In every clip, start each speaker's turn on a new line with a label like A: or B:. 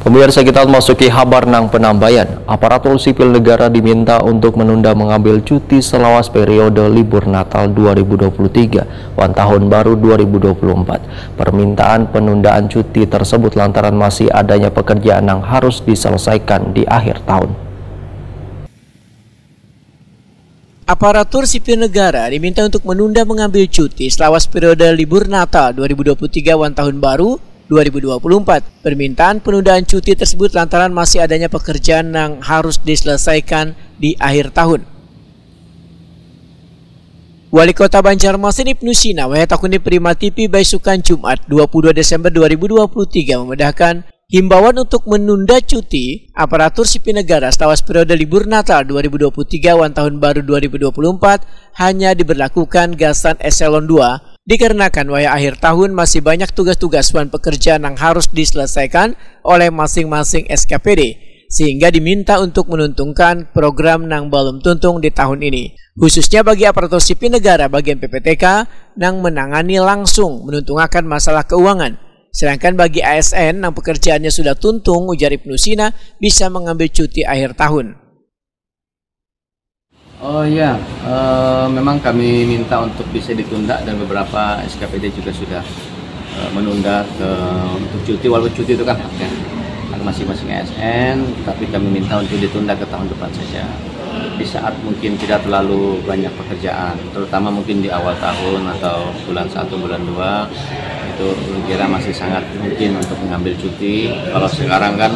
A: Pemirsa, kita masuki kabar nang penambayan. Aparatur sipil negara diminta untuk menunda mengambil cuti selawas periode libur Natal 2023 dan Tahun Baru 2024. Permintaan penundaan cuti tersebut lantaran masih adanya pekerjaan yang harus diselesaikan di akhir tahun.
B: Aparatur sipil negara diminta untuk menunda mengambil cuti selawas periode libur Natal 2023 dan Tahun Baru 2024. Permintaan penundaan cuti tersebut lantaran masih adanya pekerjaan yang harus diselesaikan di akhir tahun. Wali Kota Banjarmasin Ibnu Sina Wahetakuni Prima TV Baisukan Jumat 22 Desember 2023 memedahkan himbauan untuk menunda cuti aparatur sipil negara selawas periode libur Natal 2023 dan Tahun Baru 2024 hanya diberlakukan gasan eselon 2 dikarenakan wayah akhir tahun masih banyak tugas-tugas dan pekerjaan yang harus diselesaikan oleh masing-masing SKPD, sehingga diminta untuk menuntunkan program yang belum tuntung di tahun ini. Khususnya bagi aparatur sipil negara bagian PPTK yang menangani langsung menuntungakan masalah keuangan. Sedangkan bagi ASN yang pekerjaannya sudah tuntung, ujar Ibnu Sina, bisa mengambil cuti akhir tahun.
C: Oh iya, memang kami minta untuk bisa ditunda dan beberapa SKPD juga sudah menunda untuk cuti, walaupun cuti itu kan haknya masing-masing ASN, tapi kami minta untuk ditunda ke tahun depan saja. Di saat mungkin tidak terlalu banyak pekerjaan, terutama mungkin di awal tahun atau bulan 1, bulan 2, itu kira masih sangat mungkin untuk mengambil cuti. Kalau sekarang kan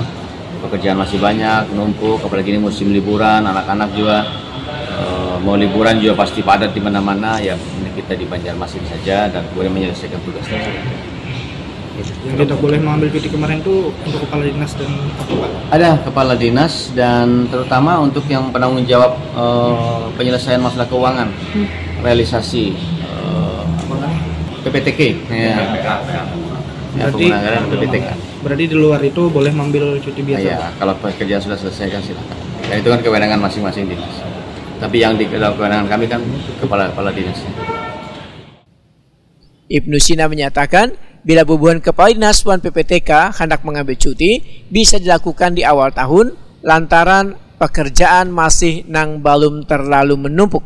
C: pekerjaan masih banyak, numpuk, apalagi ini musim liburan, anak-anak juga mau liburan juga pasti padat di mana-mana. Ya ini kita di Banjarmasin saja dan boleh menyelesaikan tugas tersebut.
D: Yang tidak boleh mengambil cuti kemarin itu untuk kepala dinas dan apa Pak? Ada
C: kepala dinas dan terutama untuk yang penanggung jawab penyelesaian masalah keuangan, realisasi PPTK.
D: Berarti di luar itu boleh mengambil cuti biasa?
C: Ya, kalau pekerjaan sudah selesai kan silakan. Dan itu kan kewenangan masing-masing dinas. Tapi yang di kewenangan kami kan kepala dinas.
B: Ibnu Sina menyatakan, bila bubuhan kepala dinas dan PPTK hendak mengambil cuti, bisa dilakukan di awal tahun lantaran pekerjaan masih nang belum terlalu menumpuk.